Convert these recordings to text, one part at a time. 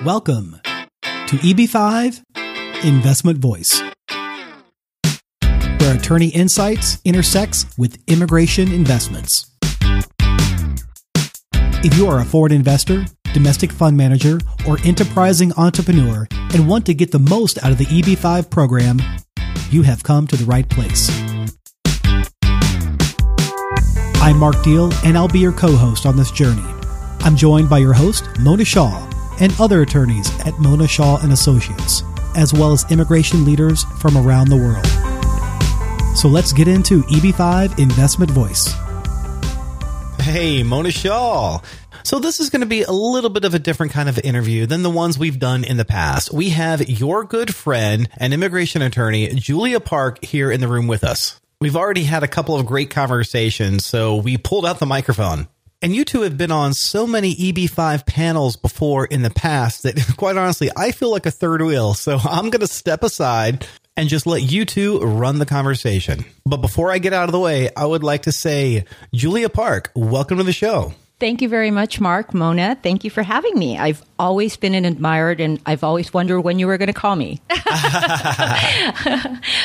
Welcome to EB-5 Investment Voice, where attorney insights intersects with immigration investments. If you are a foreign investor, domestic fund manager, or enterprising entrepreneur and want to get the most out of the EB-5 program, you have come to the right place. I'm Mark Deal, and I'll be your co-host on this journey. I'm joined by your host, Mona Shah, and other attorneys at Mona Shah Associates, as well as immigration leaders from around the world. So let's get into EB-5 Investment Voice. Hey, Mona Shah. So this is going to be a little bit of a different kind of interview than the ones we've done in the past. We have your good friend and immigration attorney, Julia Park, here in the room with us. We've already had a couple of great conversations, so we pulled out the microphone. And you two have been on so many EB-5 panels before in the past that, quite honestly, I feel like a third wheel. So I'm going to step aside and just let you two run the conversation. But before I get out of the way, I would like to say, Julia Park, welcome to the show. Thank you very much, Mark. Mona, thank you for having me. I've always been admired, and I've always wondered when you were going to call me.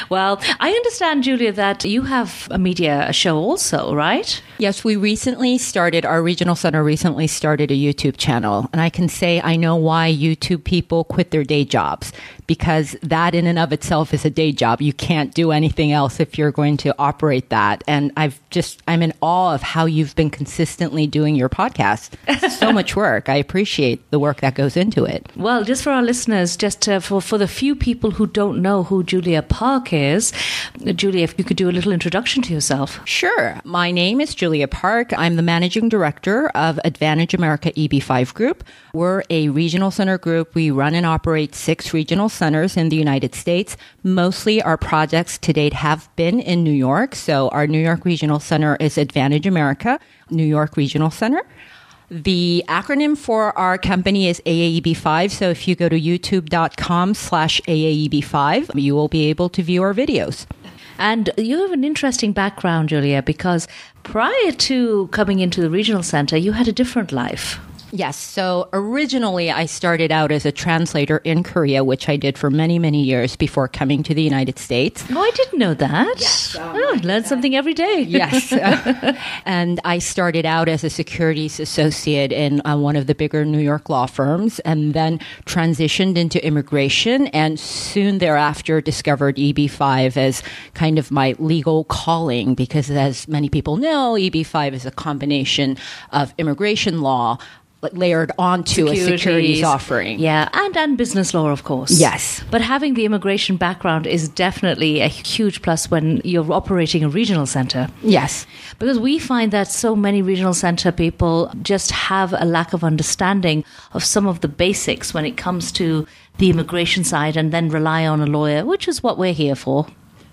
Well, I understand, Julia, that you have a media show also, right? Yes, our regional center recently started a YouTube channel. And I can say I know why YouTube people quit their day jobs, because that in and of itself is a day job. You can't do anything else if you're going to operate that. And I'm in awe of how you've been consistently doing your podcast. So much work. I appreciate the work that goes into it. Well, just for our listeners, for the few people who don't know who Julia Park is, Julia, if you could do a little introduction to yourself. Sure. My name is Julia Park. I'm the managing director of Advantage America EB-5 Group. We're a regional center group. We run and operate 6 regional centers in the United States. Mostly our projects to date have been in New York. So our New York Regional Center is Advantage America, New York Regional Center. The acronym for our company is AAEB5. So if you go to youtube.com/AAEB5, you will be able to view our videos. And you have an interesting background, Julia, because prior to coming into the regional center, you had a different life. Yes. So originally, I started out as a translator in Korea, which I did for many, many years before coming to the United States. Oh, I didn't know that. Yes. I learn something every day. Yes. And I started out as a securities associate in one of the bigger New York law firms, and then transitioned into immigration, and soon thereafter discovered EB-5 as kind of my legal calling, because as many people know, EB-5 is a combination of immigration law layered onto a securities offering. Yeah, and business law, of course. Yes. But having the immigration background is definitely a huge plus when you're operating a regional center. Yes. Because we find that so many regional center people just have a lack of understanding of some of the basics when it comes to the immigration side, and then rely on a lawyer, which is what we're here for.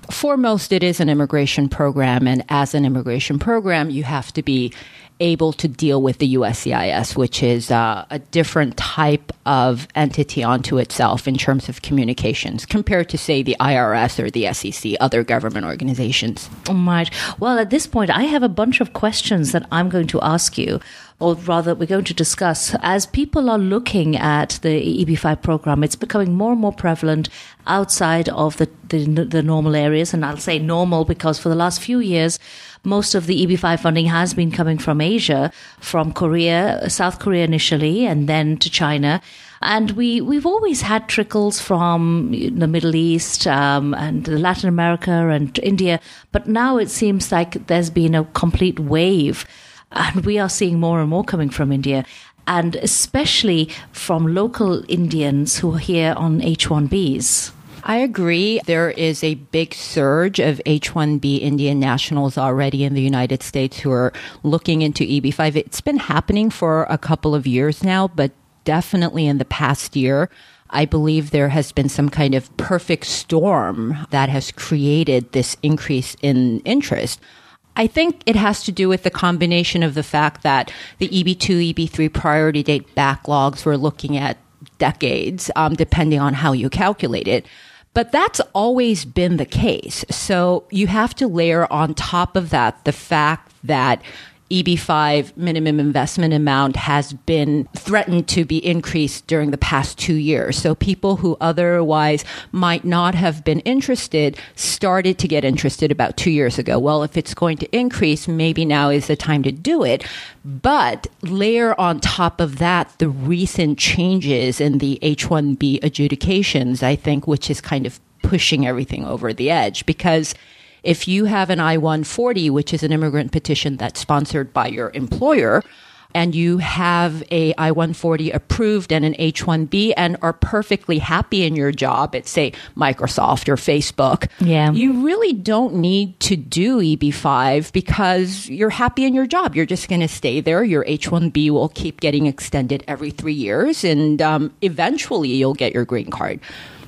Foremost, it is an immigration program, and as an immigration program, you have to be able to deal with the USCIS, which is a different type of entity onto itself in terms of communications compared to, say, the IRS or the SEC, other government organizations. Right. Well, at this point, I have a bunch of questions that I'm going to ask you, or rather we're going to discuss. As people are looking at the EB-5 program, it's becoming more and more prevalent outside of the normal areas. And I'll say normal because for the last few years, most of the EB-5 funding has been coming from Asia, from Korea, South Korea initially, and then to China. And we've always had trickles from the Middle East and Latin America and India. But now it seems like there's been a complete wave. And we are seeing more and more coming from India, and especially from local Indians who are here on H-1Bs. I agree. There is a big surge of H-1B Indian nationals already in the United States who are looking into EB-5. It's been happening for a couple of years now, but definitely in the past year, I believe there has been some kind of perfect storm that has created this increase in interest. I think it has to do with the combination of the fact that the EB-2, EB-3 priority date backlogs were looking at decades, depending on how you calculate it. But that's always been the case. So you have to layer on top of that the fact that EB-5 minimum investment amount has been threatened to be increased during the past 2 years. So people who otherwise might not have been interested started to get interested about 2 years ago. Well, if it's going to increase, maybe now is the time to do it. But layer on top of that the recent changes in the H-1B adjudications, I think, which is kind of pushing everything over the edge. Because if you have an I-140, which is an immigrant petition that's sponsored by your employer, and you have a I-140 approved and an H-1B and are perfectly happy in your job at, say, Microsoft or Facebook, you really don't need to do EB-5 because you're happy in your job. You're just going to stay there. Your H-1B will keep getting extended every 3 years, and eventually you'll get your green card.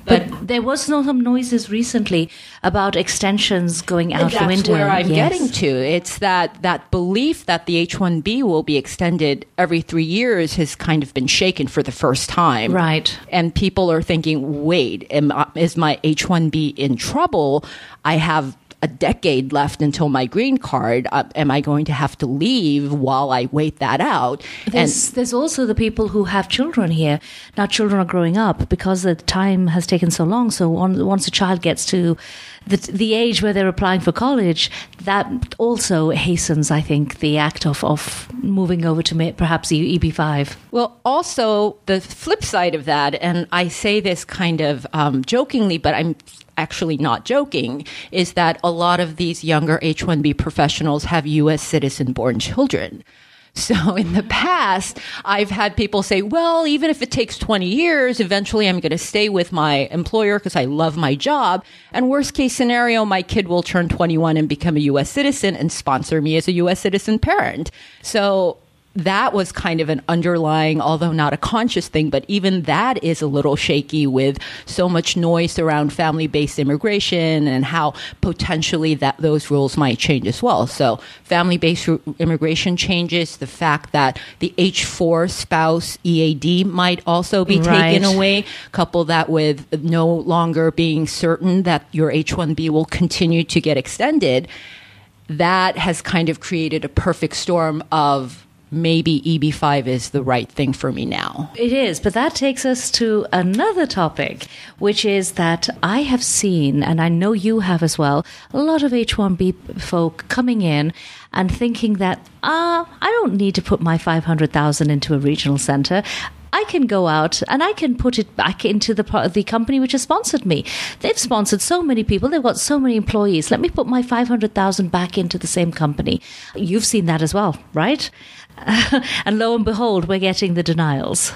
But there was some noises recently about extensions going out the window. That's where I'm getting to. It's that belief that the H-1B will be extended every 3 years has kind of been shaken for the first time. Right. And people are thinking, wait, is my H-1B in trouble? I have a decade left until my green card. Am I going to have to leave while I wait that out? There's also the people who have children here. Now children are growing up because the time has taken so long. So once a child gets to the age where they're applying for college, that also hastens, I think, the act of moving over to perhaps EB-5. Well, also the flip side of that, and I say this kind of jokingly, but I'm actually not joking, is that a lot of these younger H-1B professionals have U.S. citizen-born children. So in the past, I've had people say, well, even if it takes 20 years, eventually I'm going to stay with my employer because I love my job. And worst case scenario, my kid will turn 21 and become a U.S. citizen and sponsor me as a U.S. citizen parent. So that was kind of an underlying, although not a conscious thing, but even that is a little shaky with so much noise around family-based immigration and how potentially those rules might change as well. So family-based immigration changes, the fact that the H-4 spouse EAD might also be taken away, couple that with no longer being certain that your H-1B will continue to get extended, that has kind of created a perfect storm of maybe EB-5 is the right thing for me now. It is, but that takes us to another topic, which is that I have seen, and I know you have as well, a lot of H-1B folk coming in and thinking that, I don't need to put my $500,000 into a regional center. I can go out and I can put it back into the company which has sponsored me. They've sponsored so many people. They've got so many employees. Let me put my $500,000 back into the same company. You've seen that as well, right? And lo and behold, we're getting the denials.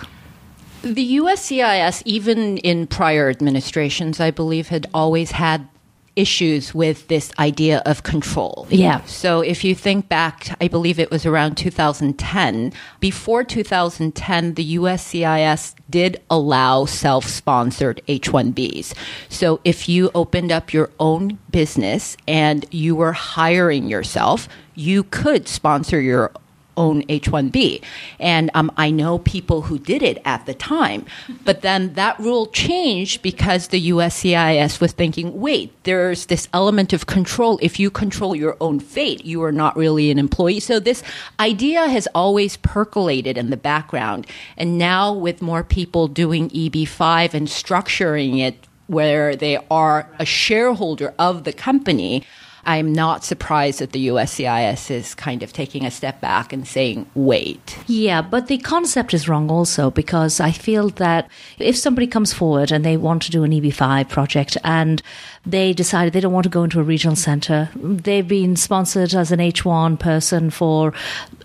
The USCIS, even in prior administrations, I believe, had always had issues with this idea of control. Yeah. So if you think back, I believe it was around 2010. Before 2010, the USCIS did allow self-sponsored H-1Bs. So if you opened up your own business and you were hiring yourself, you could sponsor your own H-1B. And I know people who did it at the time. But then that rule changed because the USCIS was thinking, wait, there's this element of control. If you control your own fate, you are not really an employee. So this idea has always percolated in the background. And now with more people doing EB-5 and structuring it where they are a shareholder of the company, I'm not surprised that the USCIS is kind of taking a step back and saying, wait. Yeah, but the concept is wrong also, because I feel that if somebody comes forward and they want to do an EB-5 project and they decided they don't want to go into a regional center, they've been sponsored as an H1 person for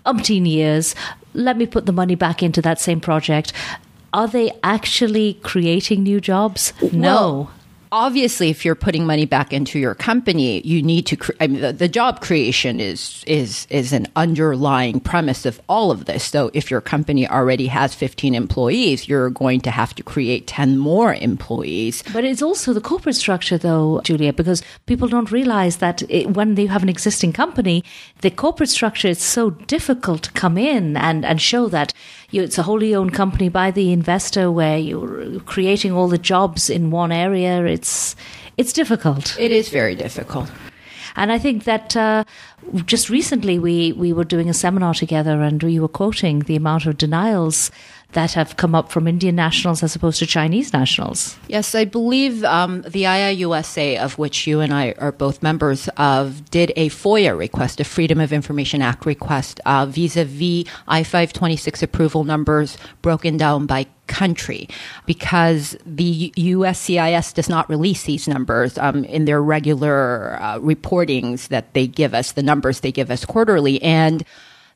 umpteen years, let me put the money back into that same project. Are they actually creating new jobs? No. Well, obviously, if you're putting money back into your company, you need to. The job creation is an underlying premise of all of this. So, if your company already has 15 employees, you're going to have to create 10 more employees. But it's also the corporate structure, though, Julia, because people don't realize that when they have an existing company, the corporate structure is so difficult to come in and show that it's a wholly owned company by the investor where you're creating all the jobs in one area. It's difficult. It is very difficult. And I think that just recently we were doing a seminar together, and we were quoting the amount of denials that have come up from Indian nationals as opposed to Chinese nationals. Yes, I believe the IIUSA, of which you and I are both members of, did a FOIA request, a Freedom of Information Act request, vis-a-vis I-526 approval numbers broken down by country, because the USCIS does not release these numbers in their regular reportings that they give us, the numbers they give us quarterly. And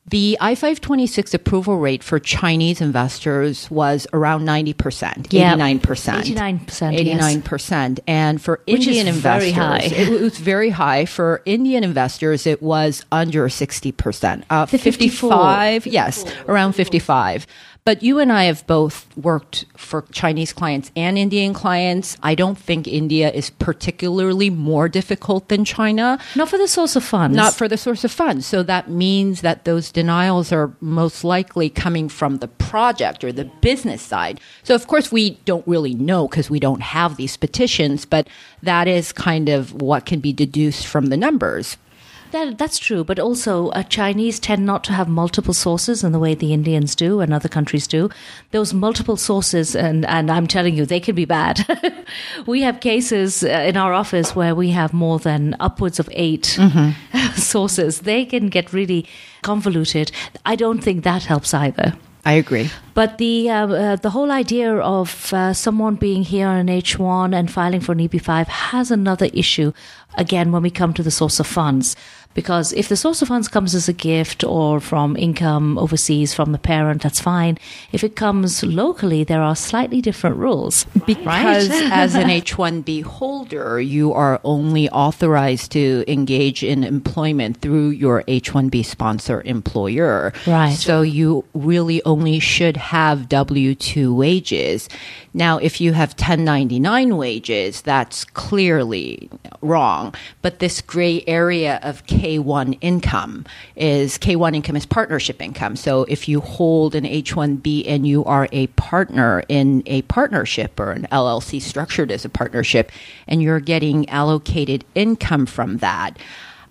the I-526 approval rate for Chinese investors was around 90%, 89%. 89%. 89%. And for Indian investors, very high. It was very high. For Indian investors, it was under 60%. 55, yes, around 55. But you and I have both worked for Chinese clients and Indian clients. I don't think India is particularly more difficult than China. Not for the source of funds. Not for the source of funds. So that means that those denials are most likely coming from the project or the business side. So, of course, we don't really know because we don't have these petitions, but that is kind of what can be deduced from the numbers. That's true, but also Chinese tend not to have multiple sources in the way the Indians do and other countries do. Those multiple sources, and I'm telling you, they can be bad. We have cases in our office where we have more than upwards of 8 sources. They can get really convoluted. I don't think that helps either. I agree. But the whole idea of someone being here on an H1 and filing for an EB-5 has another issue, again, when we come to the source of funds. Because if the source of funds comes as a gift or from income overseas from the parent, that's fine. If it comes locally, there are slightly different rules. Because right? as an H-1B holder, you are only authorized to engage in employment through your H-1B sponsor employer. Right. So you really only should have W-2 wages. Now, if you have 1099 wages, that's clearly wrong. But this gray area of K1 income is partnership income. So if you hold an H-1B and you are a partner in a partnership or an LLC structured as a partnership, and you're getting allocated income from that,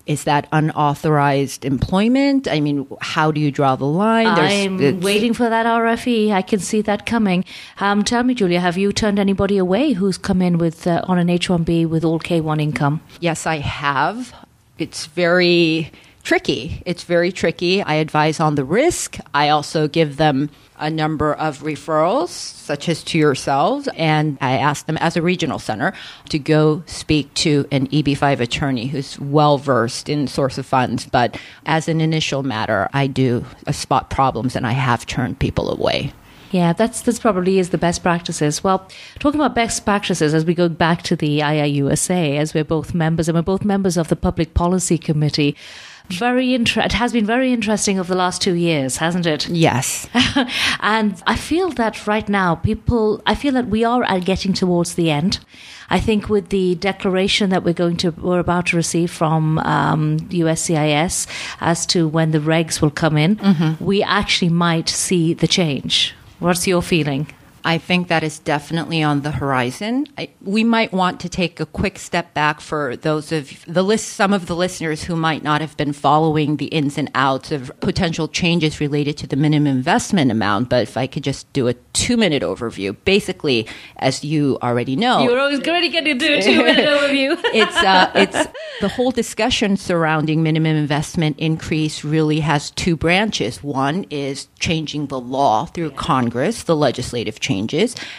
is that unauthorized employment? I mean, how do you draw the line? I'm waiting for that RFE. I can see that coming. Tell me, Julia, have you turned anybody away who's come in with on an H-1B with all K1 income? Yes, I have. It's very tricky. I advise on the risk. I also give them a number of referrals, such as to yourselves, and I ask them as a regional center to go speak to an EB-5 attorney who's well-versed in source of funds. But as an initial matter, I do spot problems, and I have turned people away. Yeah, that's probably is the best practices. Well, talking about best practices, as we go back to the IIUSA, as we're both members, and we're both members of the Public Policy Committee, it has been very interesting over the last 2 years, hasn't it? Yes. And I feel that right now, I feel that we are getting towards the end. I think with the declaration that we're about to receive from USCIS as to when the regs will come in, we actually might see the change. What's your feeling? I think that is definitely on the horizon. We might want to take a quick step back for those of some of the listeners who might not have been following the ins and outs of potential changes related to the minimum investment amount. But if I could just do a 2-minute overview, basically, as you already know, you're always going to do a 2-minute overview. It's the whole discussion surrounding minimum investment increase really has 2 branches. One is changing the law through Congress, the legislative changes,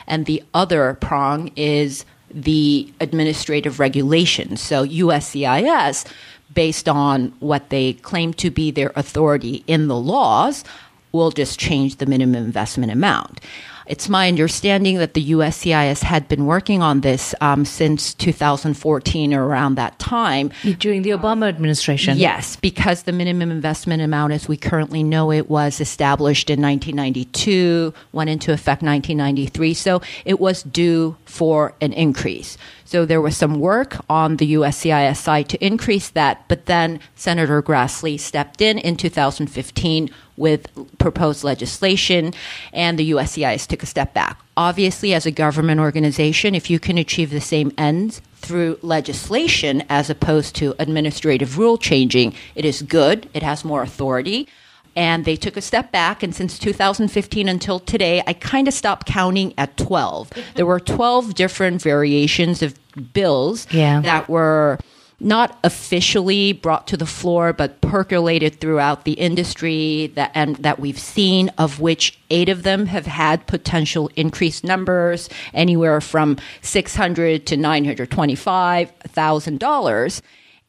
and the other prong is the administrative regulations. So USCIS, based on what they claim to be their authority in the laws, will just change the minimum investment amount. It's my understanding that the USCIS had been working on this since 2014 or around that time. During the Obama administration. Yes, because the minimum investment amount as we currently know it was established in 1992, went into effect 1993. So it was due for an increase. So there was some work on the USCIS side to increase that, but then Senator Grassley stepped in 2015 with proposed legislation, and the USCIS took a step back. Obviously, as a government organization, if you can achieve the same ends through legislation as opposed to administrative rule changing, it is good. It has more authority. And they took a step back, and since 2015 until today, I kind of stopped counting at 12. There were 12 different variations of bills that were not officially brought to the floor, but percolated throughout the industry that we've seen, of which 8 of them have had potential increased numbers, anywhere from $600 to $925,000.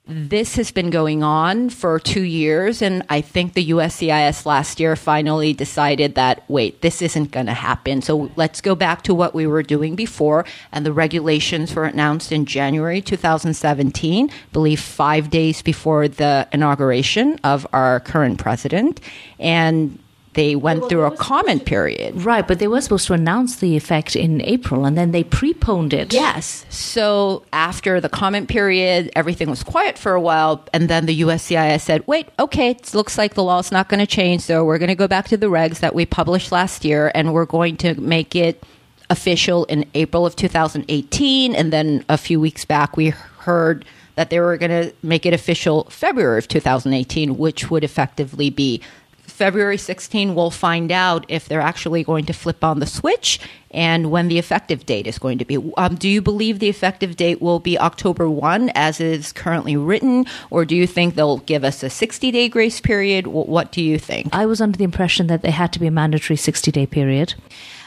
This has been going on for 2 years, and I think the USCIS last year finally decided that, wait, this isn't going to happen. So let's go back to what we were doing before, and the regulations were announced in January 2017, I believe 5 days before the inauguration of our current president, and they went through a comment period. Right, but they were supposed to announce the effect in April, and then they preponed it. Yes. So after the comment period, everything was quiet for a while, and then the USCIS said, wait, okay, it looks like the law is not going to change, so we're going to go back to the regs that we published last year, and we're going to make it official in April of 2018, and then a few weeks back we heard that they were going to make it official February of 2018, which would effectively be February 16, we'll find out if they're actually going to flip on the switch and when the effective date is going to be. Do you believe the effective date will be October 1 as is currently written, or do you think they'll give us a 60-day grace period? What do you think? I was under the impression that there had to be a mandatory 60-day period.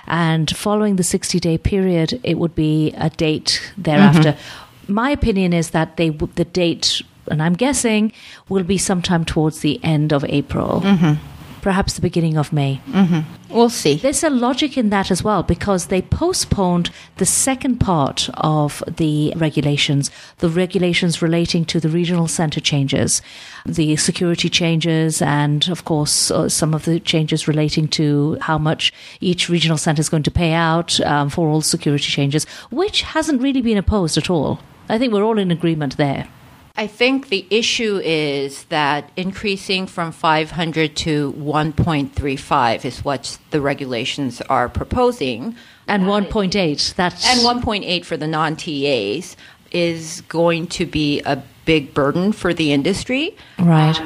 And following the 60-day period, it would be a date thereafter. Mm-hmm. My opinion is that the date, and I'm guessing, will be sometime towards the end of April. Mm-hmm. Perhaps the beginning of May. Mm-hmm. We'll see. There's a logic in that as well, because they postponed the second part of the regulations relating to the regional centre changes, the security changes, and of course some of the changes relating to how much each regional centre is going to pay out for all security changes, which hasn't really been opposed at all. I think we're all in agreement there. I think the issue is that increasing from 500 to 1.35 is what the regulations are proposing. And 1.8. And 1.8 for the non-TAs is going to be a big burden for the industry. Right.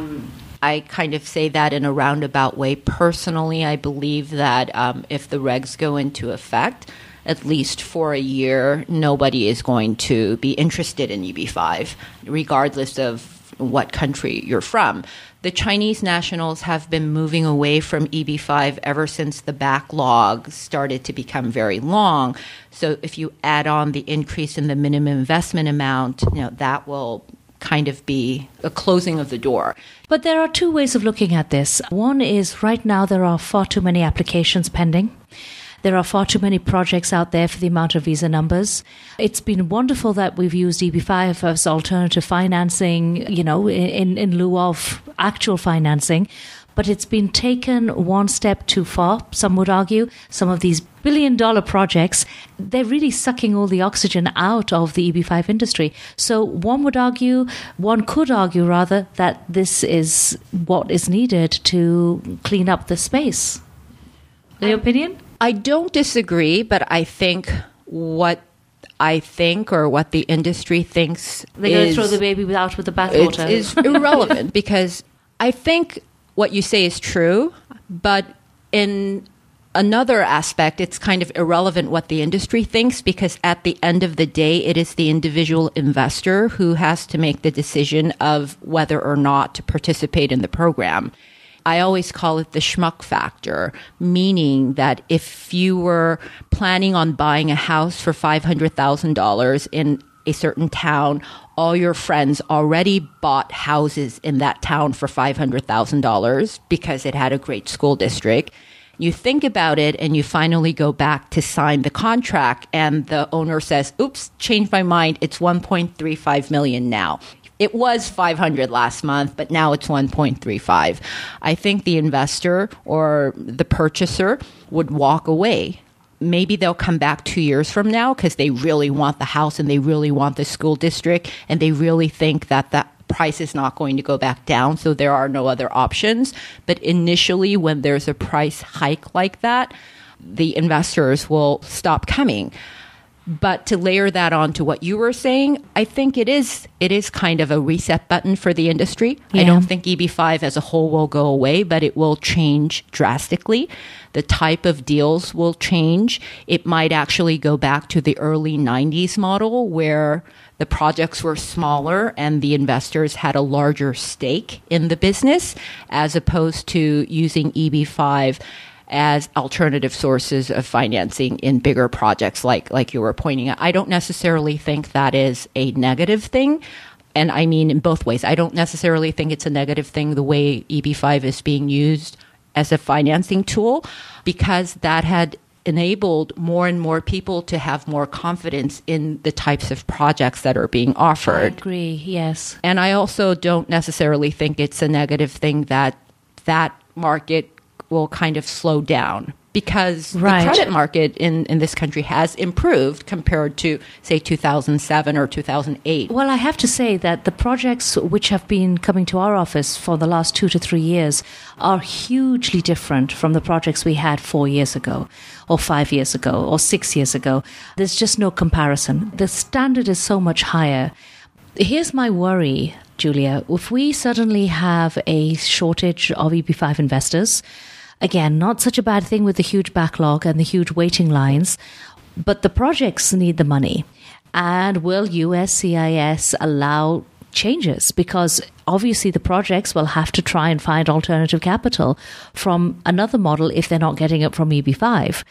I kind of say that in a roundabout way. Personally, I believe that if the regs go into effect, at least for a year, nobody is going to be interested in EB-5, regardless of what country you're from. The Chinese nationals have been moving away from EB-5 ever since the backlog started to become very long. So if you add on the increase in the minimum investment amount, that will kind of be a closing of the door. But there are two ways of looking at this. One is right now there are far too many applications pending. There are far too many projects out there for the amount of visa numbers. It's been wonderful that we've used EB-5 as alternative financing, in lieu of actual financing. But it's been taken one step too far, some would argue. Some of these billion-dollar projects, they're really sucking all the oxygen out of the EB-5 industry. So one could argue that this is what is needed to clean up the space. Your opinion? I don't disagree, but I think what the industry thinks they're going to throw the baby out with the bathwater. Is irrelevant, because I think what you say is true, but in another aspect, it's kind of irrelevant what the industry thinks, because at the end of the day, it is the individual investor who has to make the decision of whether or not to participate in the program. I always call it the schmuck factor, meaning that if you were planning on buying a house for $500,000 in a certain town, all your friends already bought houses in that town for $500,000 because it had a great school district. You think about it and you finally go back to sign the contract and the owner says, oops, changed my mind. It's $1.35 million now. It was 500 last month, but now it's 1.35. I think the investor or the purchaser would walk away. Maybe they'll come back 2 years from now because they really want the house and they really want the school district and they really think that the price is not going to go back down, so there are no other options. But initially, when there's a price hike like that, the investors will stop coming. But to layer that on to what you were saying, I think it is kind of a reset button for the industry. Yeah. I don't think EB-5 as a whole will go away, but it will change drastically. The type of deals will change. It might actually go back to the early 90s model where the projects were smaller and the investors had a larger stake in the business, as opposed to using EB-5 as alternative sources of financing in bigger projects like you were pointing out. I don't necessarily think that is a negative thing. And I mean in both ways. I don't necessarily think it's a negative thing the way EB-5 is being used as a financing tool, because that had enabled more and more people to have more confidence in the types of projects that are being offered. I agree, yes. And I also don't necessarily think it's a negative thing that market will kind of slow down, because the credit market in this country has improved compared to, say, 2007 or 2008. Well, I have to say that the projects which have been coming to our office for the last 2 to 3 years are hugely different from the projects we had 4 years ago, or 5 years ago, or 6 years ago. There's just no comparison. The standard is so much higher. Here's my worry, Julia. If we suddenly have a shortage of EB-5 investors, again, not such a bad thing with the huge backlog and the huge waiting lines, but the projects need the money. And will USCIS allow changes? Because obviously the projects will have to try and find alternative capital from another model if they're not getting it from EB-5.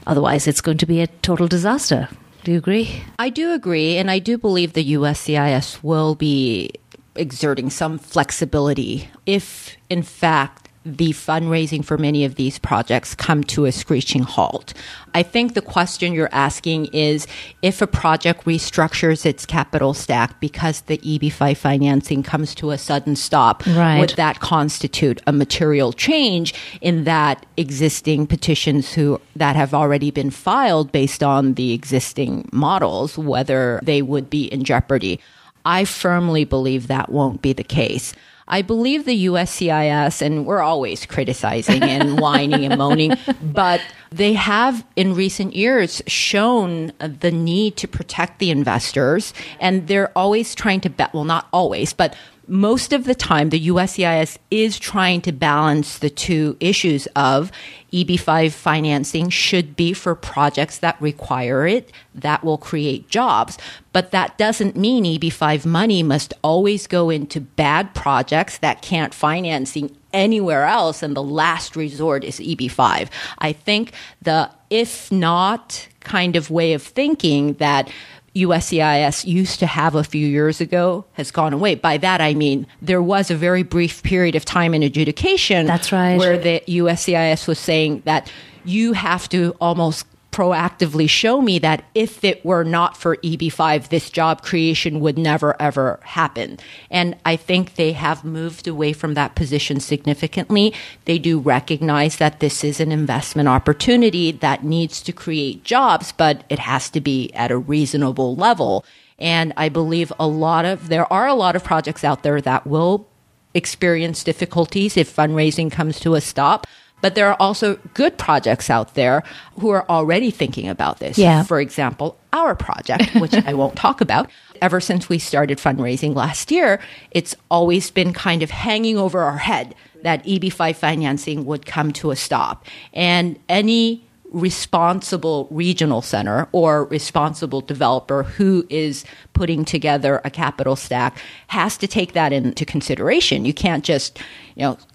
Otherwise, it's going to be a total disaster. Do you agree? I do agree, and I do believe the USCIS will be exerting some flexibility if, in fact, the fundraising for many of these projects come to a screeching halt. I think the question you're asking is, if a project restructures its capital stack because the EB-5 financing comes to a sudden stop, would that constitute a material change in that existing petitions that have already been filed based on the existing models, whether they would be in jeopardy? I firmly believe that won't be the case. I believe the USCIS, and we're always criticizing and whining and moaning, but they have in recent years shown the need to protect the investors, and they're always trying to, well, not always, but most of the time, the USCIS is trying to balance the two issues of EB-5 financing should be for projects that require it, that will create jobs. But that doesn't mean EB-5 money must always go into bad projects that can't financing anywhere else, and the last resort is EB-5. I think the if not kind of way of thinking that USCIS used to have a few years ago has gone away. By that, I mean, there was a very brief period of time in adjudication. That's right. Where the USCIS was saying that you have to almost proactively show me that if it were not for EB-5, this job creation would never, ever happen. And I think they have moved away from that position significantly. They do recognize that this is an investment opportunity that needs to create jobs, but it has to be at a reasonable level. And I believe there are a lot of projects out there that will experience difficulties if fundraising comes to a stop. But there are also good projects out there who are already thinking about this. Yeah. For example, our project, which I won't talk about. Ever since we started fundraising last year, it's always been kind of hanging over our head that EB-5 financing would come to a stop. And any responsible regional center or responsible developer who is putting together a capital stack has to take that into consideration. You can't just,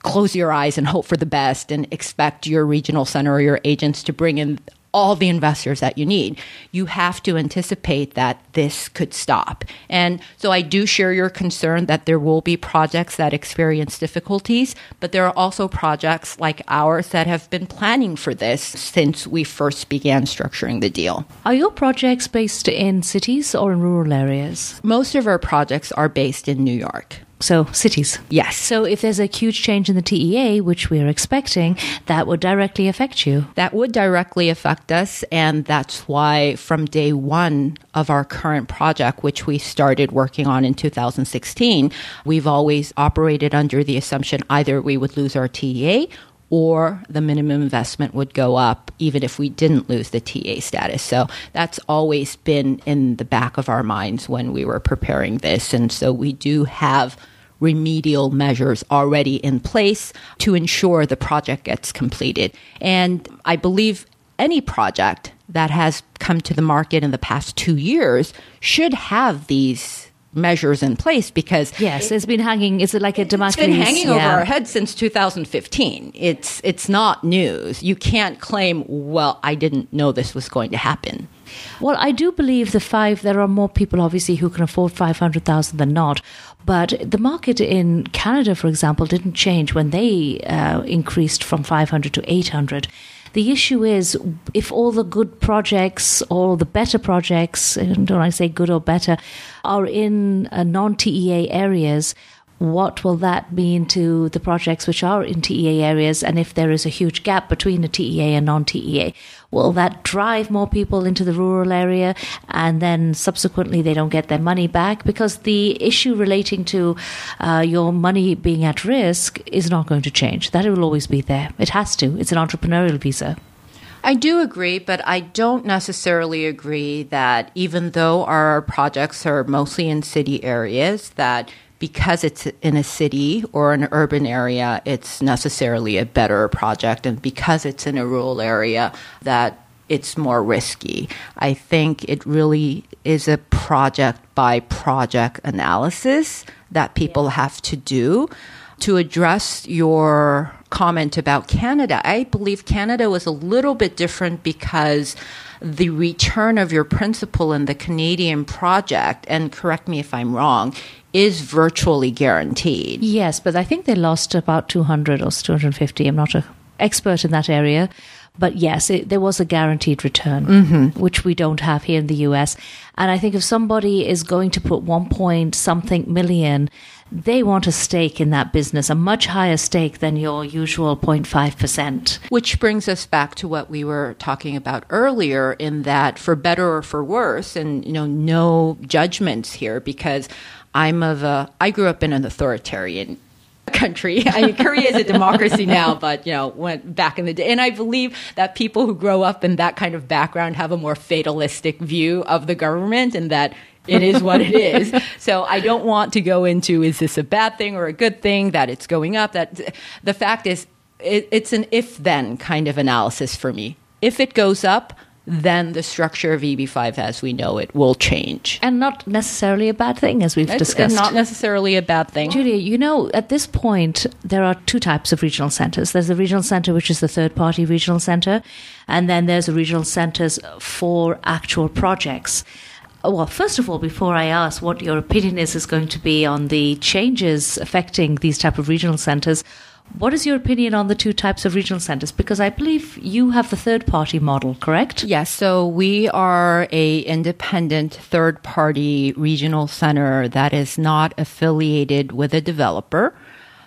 close your eyes and hope for the best and expect your regional center or your agents to bring in all the investors that you need. You have to anticipate that this could stop. And so I do share your concern that there will be projects that experience difficulties, but there are also projects like ours that have been planning for this since we first began structuring the deal. Are your projects based in cities or in rural areas? Most of our projects are based in New York. So cities. Yes. So if there's a huge change in the TEA, which we're expecting, that would directly affect you. That would directly affect us. And that's why from day one of our current project, which we started working on in 2016, we've always operated under the assumption either we would lose our TEA or the minimum investment would go up even if we didn't lose the TA status. So that's always been in the back of our minds when we were preparing this. And so we do have remedial measures already in place to ensure the project gets completed. And I believe any project that has come to the market in the past 2 years should have these measures in place, because yes, it's been hanging. It's like a Damocles. It's been hanging over our heads since 2015. It's not news. You can't claim, well, I didn't know this was going to happen. Well, I do believe there are more people obviously who can afford 500,000 than not. But the market in Canada, for example, didn't change when they increased from 500 to 800. The issue is, if all the good projects or the better projects, don't I say good or better, are in non-TEA areas, what will that mean to the projects which are in TEA areas? And if there is a huge gap between a TEA and non-TEA, will that drive more people into the rural area, and then subsequently they don't get their money back? Because the issue relating to your money being at risk is not going to change. That will always be there. It has to. It's an entrepreneurial visa. I do agree, but I don't necessarily agree that even though our projects are mostly in city areas, that because it's in a city or an urban area, it's necessarily a better project. And because it's in a rural area, that it's more risky. I think it really is a project by project analysis that people have to do. To address your comment about Canada, I believe Canada was a little bit different because the return of your principal in the Canadian project, and correct me if I'm wrong, is virtually guaranteed. Yes, but I think they lost about 200 or 250. I'm not an expert in that area. But yes, there was a guaranteed return, which we don't have here in the US. And I think if somebody is going to put 1 point something million, they want a stake in that business, a much higher stake than your usual 0.5%. Which brings us back to what we were talking about earlier, in that for better or for worse, and no judgments here, because I grew up in an authoritarian country. I mean, Korea is a democracy now, but went back in the day. And I believe that people who grow up in that kind of background have a more fatalistic view of the government, and that it is what it is. So I don't want to go into, is this a bad thing or a good thing that it's going up? That the fact is, it's an if-then kind of analysis for me. If it goes up, then the structure of EB-5 as we know it will change. And not necessarily a bad thing, as we've discussed. Not necessarily a bad thing. Julia, at this point, there are two types of regional centres. There's the regional centre, which is the third-party regional centre, and then there's the regional centres for actual projects. Well, first of all, before I ask what your opinion is going to be on the changes affecting these type of regional centres, what is your opinion on the two types of regional centres? Because I believe you have the third-party model, correct? Yes. So we are a independent third-party regional centre that is not affiliated with a developer.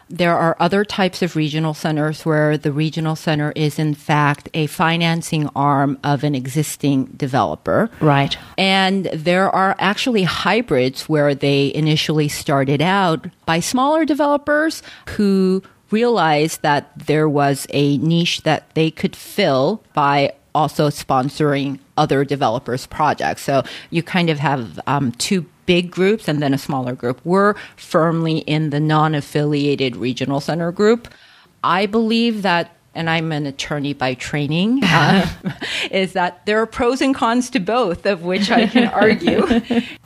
There are other types of regional centers where the regional center is, in fact, a financing arm of an existing developer. Right. And there are actually hybrids where they initially started out by smaller developers who realized that there was a niche that they could fill by also sponsoring other developers' projects. So you kind of have two big groups and then a smaller group. We're firmly in the non-affiliated regional center group. I believe that, and I'm an attorney by training, is that there are pros and cons to both, of which I can argue.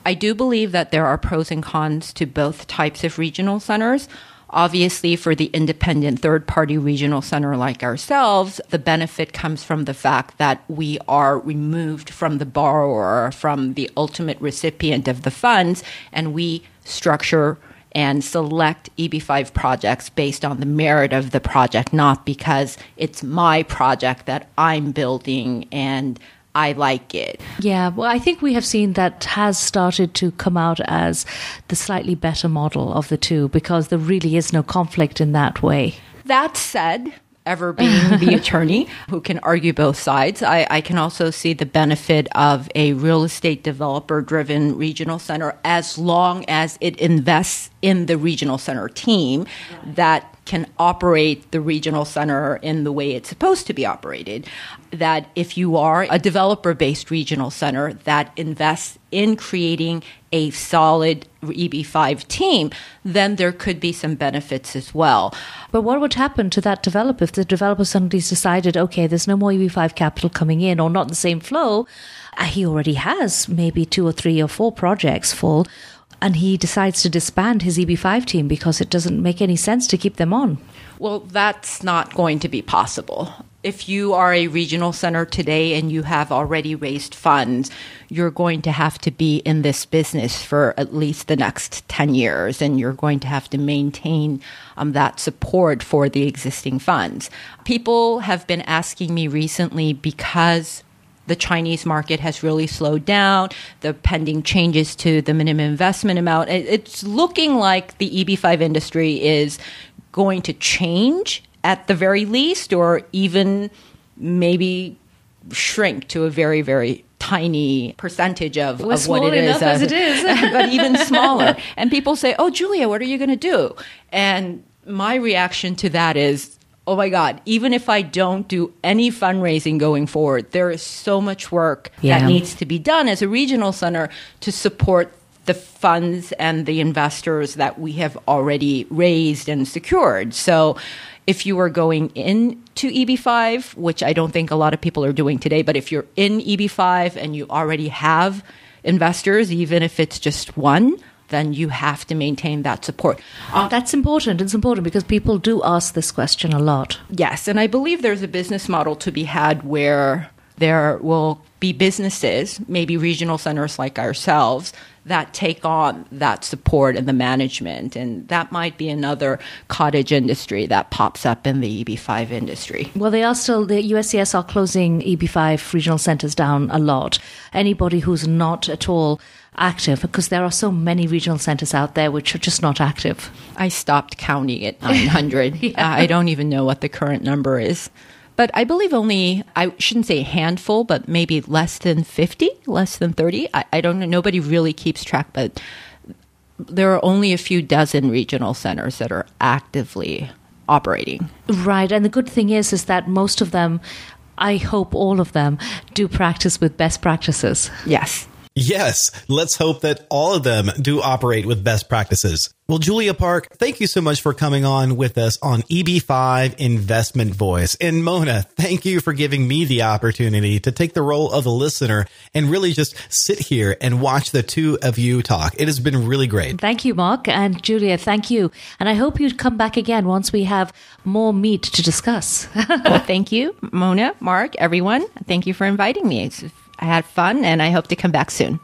I do believe that there are pros and cons to both types of regional centers. Obviously, for the independent third-party regional center like ourselves, the benefit comes from the fact that we are removed from the borrower, from the ultimate recipient of the funds, and we structure and select EB-5 projects based on the merit of the project, not because it's my project that I'm building and I like it. Yeah, well, I think we have seen that has started to come out as the slightly better model of the two, because there really is no conflict in that way. That said, ever being the attorney who can argue both sides, I can also see the benefit of a real estate developer-driven regional center as long as it invests in the regional center team that can operate the regional center in the way it's supposed to be operated. That if you are a developer-based regional center that invests in creating a solid EB-5 team, then there could be some benefits as well. But what would happen to that developer if the developer suddenly decided, okay, there's no more EB-5 capital coming in, or not the same flow? He already has maybe 2 or 3 or 4 projects full, and he decides to disband his EB-5 team because it doesn't make any sense to keep them on. Well, that's not going to be possible. If you are a regional center today and you have already raised funds, you're going to have to be in this business for at least the next 10 years, and you're going to have to maintain that support for the existing funds. People have been asking me recently, because the Chinese market has really slowed down, the pending changes to the minimum investment amount, it's looking like the EB-5 industry is going to change at the very least, or even maybe shrink to a very, very tiny percentage of what it is. As it is. But even smaller. And people say, oh, Julia, what are you going to do? And my reaction to that is, oh my God, even if I don't do any fundraising going forward, there is so much work that needs to be done as a regional center to support the funds and the investors that we have already raised and secured. So if you are going into EB-5, which I don't think a lot of people are doing today, but if you're in EB-5 and you already have investors, even if it's just one, then you have to maintain that support. That's important. It's important because people do ask this question a lot. Yes, and I believe there's a business model to be had where there will be businesses, maybe regional centers like ourselves, that take on that support and the management. And that might be another cottage industry that pops up in the EB-5 industry. Well, the USCIS are closing EB-5 regional centers down a lot. Anybody who's not at all active, because there are so many regional centers out there which are just not active. I stopped counting at 900. I don't even know what the current number is. But I believe only, I shouldn't say a handful, but maybe less than 50, less than 30. I don't know. Nobody really keeps track, but there are only a few dozen regional centers that are actively operating. Right. And the good thing is that most of them, I hope all of them, do practice with best practices. Yes. Yes, let's hope that all of them do operate with best practices. Well, Julia Park, thank you so much for coming on with us on EB-5 Investment Voice. And Mona, thank you for giving me the opportunity to take the role of a listener and really just sit here and watch the two of you talk. It has been really great. Thank you, Mark. And Julia, thank you. And I hope you'd come back again once we have more meat to discuss. Well, thank you, Mona, Mark, everyone. Thank you for inviting me. I had fun, and I hope to come back soon.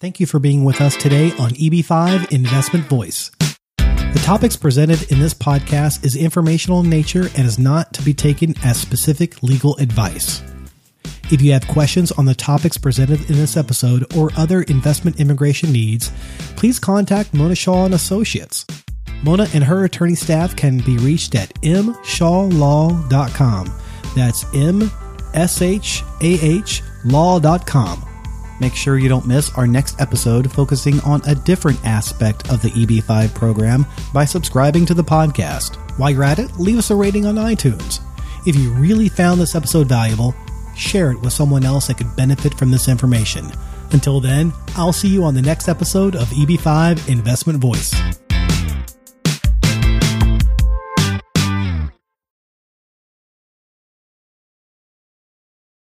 Thank you for being with us today on EB-5 Investment Voice. The topics presented in this podcast is informational in nature and is not to be taken as specific legal advice. If you have questions on the topics presented in this episode or other investment immigration needs, please contact Mona Shah Associates. Mona and her attorney staff can be reached at mshawlaw.com. That's mshawlaw.com. Make sure you don't miss our next episode focusing on a different aspect of the EB-5 program by subscribing to the podcast. While you're at it, leave us a rating on iTunes. If you really found this episode valuable, share it with someone else that could benefit from this information. Until then, I'll see you on the next episode of EB-5 Investment Voice.